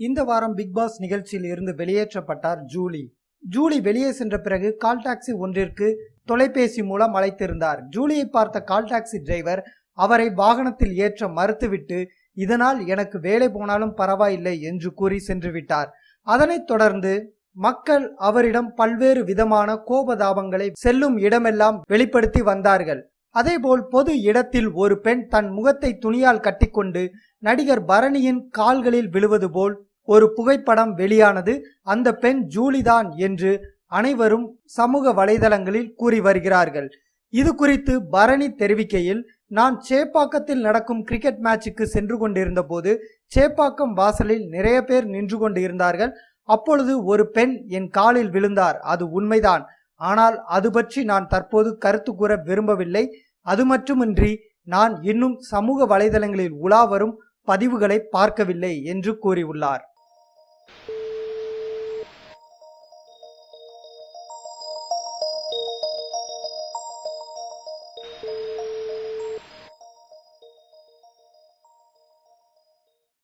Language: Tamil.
இந்த வாரம் பிக் பாஸ் நிகழ்ச்சியில் இருந்து வெளியேற்றப்பட்டார் ஜூலி. ஜூலி வெளியே சென்ற பிறகு கால் டாக்ஸி ஒன்றிற்கு தொலைபேசி மூலம் அழைத்திருந்தார். ஜூலியை பார்த்த கால் டாக்ஸி டிரைவர் அவரை வாகனத்தில் ஏற்ற மறுத்துவிட்டு, இதனால் எனக்கு வேலை போனாலும் பரவாயில்லை என்று கூறி சென்று விட்டார். அதனைத் தொடர்ந்து மக்கள் அவரிடம் பல்வேறு விதமான கோபதாபங்களை செல்லும் இடமெல்லாம் வெளிப்படுத்தி வந்தார்கள். அதேபோல் பொது இடத்தில் ஒரு பெண் தன் முகத்தை துணியால் கட்டிக்கொண்டு நடிகர் பரணியின் கால்களில் விழுவது போல் ஒரு புகைப்படம் வெளியானது. அந்த பெண் ஜூலிதான் என்று அனைவரும் சமூக வலைதளங்களில் கூறி வருகிறார்கள். இது குறித்து பரணி தெரிவிக்கையில், நான் சேப்பாக்கத்தில் நடக்கும் கிரிக்கெட் மேட்சுக்கு சென்று கொண்டிருந்த போது சேப்பாக்கம் வாசலில் நிறைய பேர் நின்று கொண்டு இருந்தார்கள். அப்பொழுது ஒரு பெண் என் காலில் விழுந்தார். அது உண்மைதான். ஆனால் அது பற்றி நான் தற்போது கருத்து கூற விரும்பவில்லை. அது மட்டுமின்றி நான் இன்னும் சமூக வலைதளங்களில் உலா வரும் பதிவுகளை பார்க்கவில்லை என்று கூறியுள்ளார்.